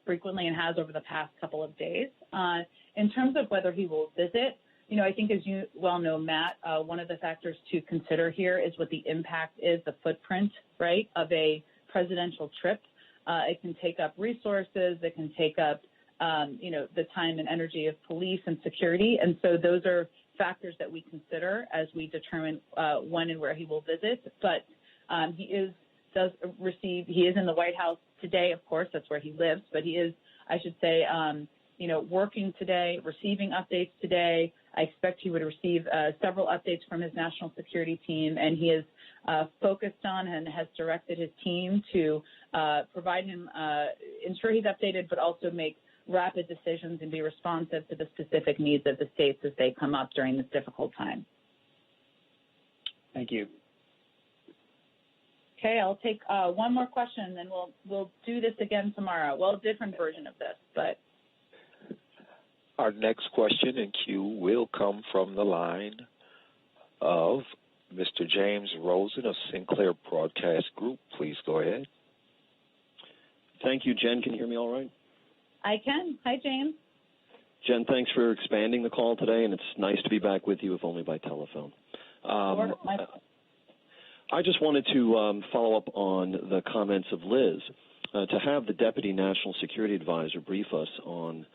frequently and has over the past couple of days. In terms of whether he will visit, I think, as you well know, Matt, one of the factors to consider here is what the impact is, the footprint, right, of a presidential trip. It can take up resources. It can take up, the time and energy of police and security. And so those are factors that we consider as we determine when and where he will visit. But he is in the White House today, of course, that's where he lives, but he is, I should say, working today, receiving updates today. I expect he would receive several updates from his national security team, and he is focused on and has directed his team to provide him, ensure he's updated, but also make rapid decisions and be responsive to the specific needs of the states as they come up during this difficult time. Thank you. Okay, I'll take one more question, and then we'll do this again tomorrow. Well, a different version of this, but. Our next question in queue will come from the line of Mr. James Rosen of Sinclair Broadcast Group. Please go ahead. Thank you, Jen. Can you hear me all right? I can. Hi, James. Jen, thanks for expanding the call today, and it's nice to be back with you, if only by telephone. I just wanted to follow up on the comments of Liz. To have the Deputy National Security Advisor brief us on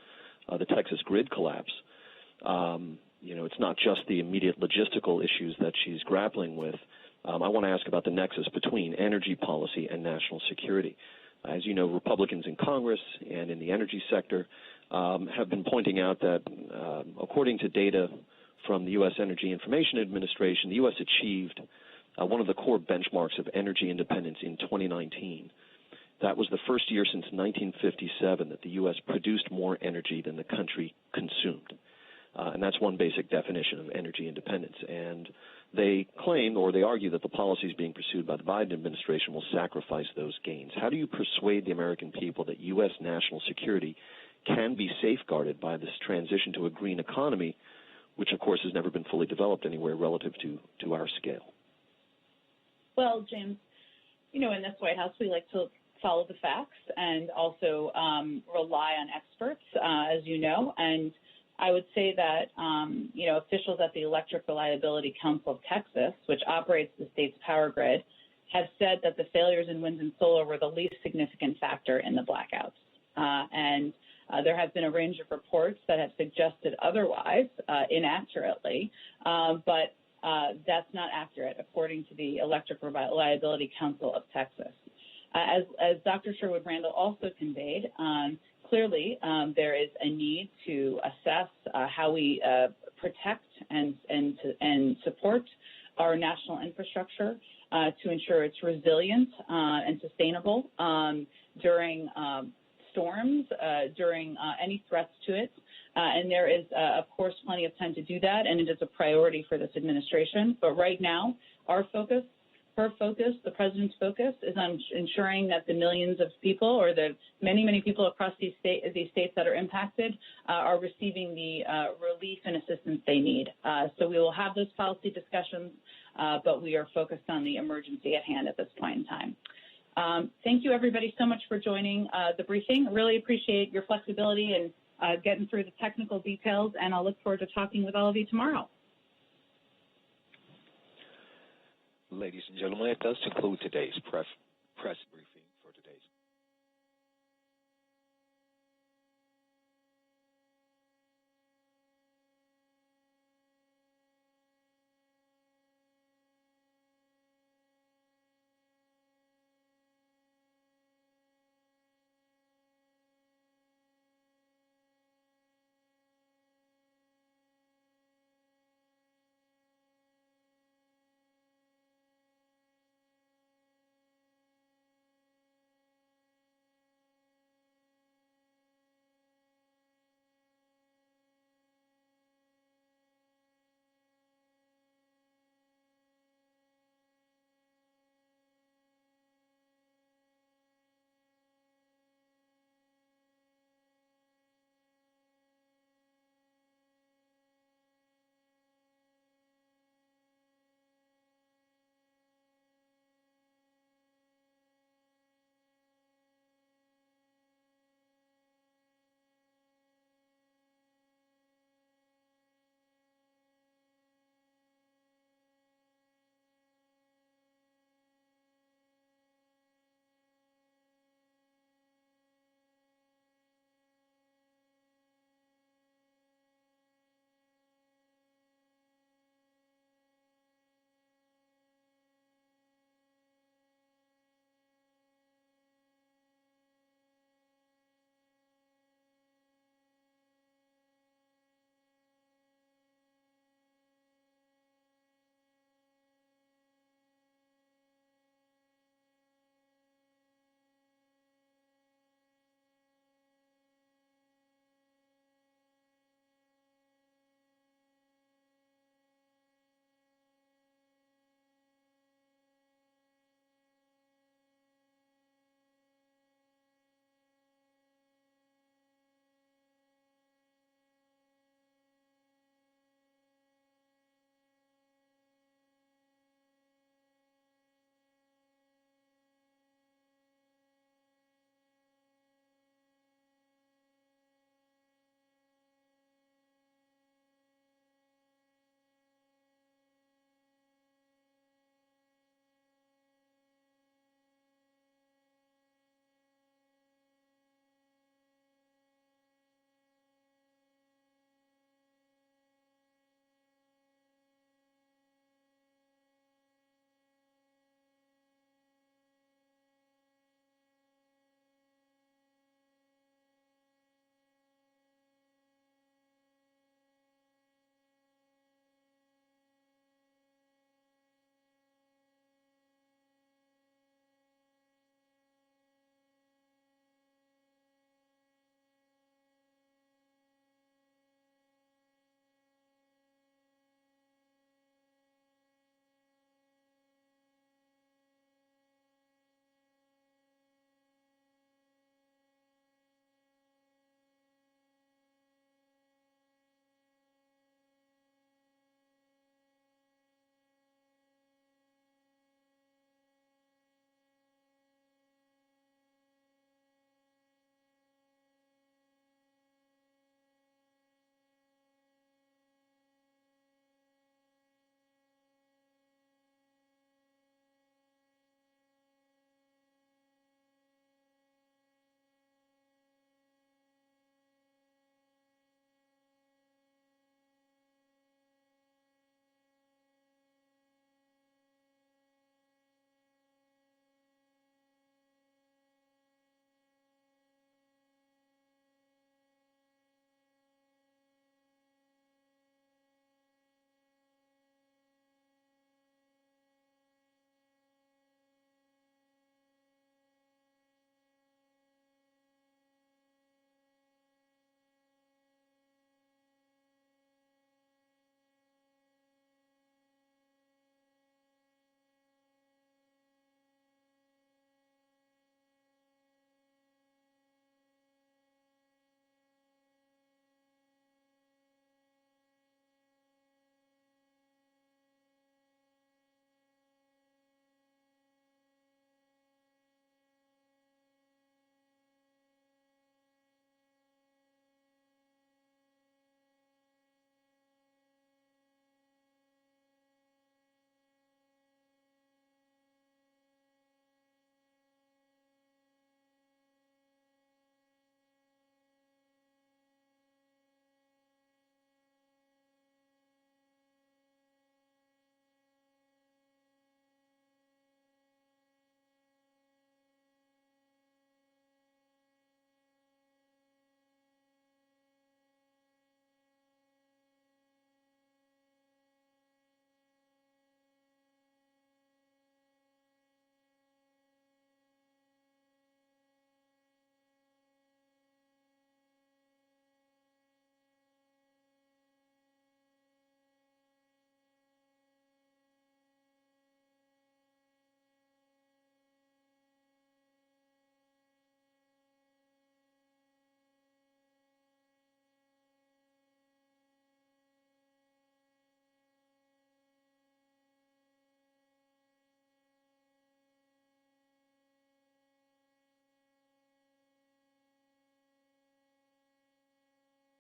the Texas grid collapse, it's not just the immediate logistical issues that she's grappling with. I want to ask about the nexus between energy policy and national security. As you know, Republicans in Congress and in the energy sector have been pointing out that, according to data from the U.S. Energy Information Administration, the U.S. achieved one of the core benchmarks of energy independence in 2019. That was the first year since 1957 that the U.S. produced more energy than the country consumed. And that's one basic definition of energy independence. And they claim, or they argue, that the policies being pursued by the Biden administration will sacrifice those gains. How do you persuade the American people that U.S. national security can be safeguarded by this transition to a green economy, which, of course, has never been fully developed anywhere relative to our scale? Well, James, in this White House, we like to follow the facts and also rely on experts, as you know. And I would say that, officials at the Electric Reliability Council of Texas, which operates the state's power grid, have said that the failures in wind and solar were the least significant factor in the blackouts. And there have been a range of reports that have suggested otherwise, inaccurately, but that's not accurate, according to the Electric Reliability Council of Texas. As Dr. Sherwood Randall also conveyed, clearly there is a need to assess how we protect and support our national infrastructure to ensure it's resilient and sustainable during storms, during any threats to it. And there is, of course, plenty of time to do that, and it is a priority for this administration. But right now, our focus, her focus, the president's focus is on ensuring that the millions of people, or the many, many people across these states that are impacted, are receiving the relief and assistance they need. So we will have those policy discussions, but we are focused on the emergency at hand at this point in time. Thank you, everybody, so much for joining the briefing. I really appreciate your flexibility and getting through the technical details, and I'll look forward to talking with all of you tomorrow. Ladies and gentlemen, that does conclude today's press briefing.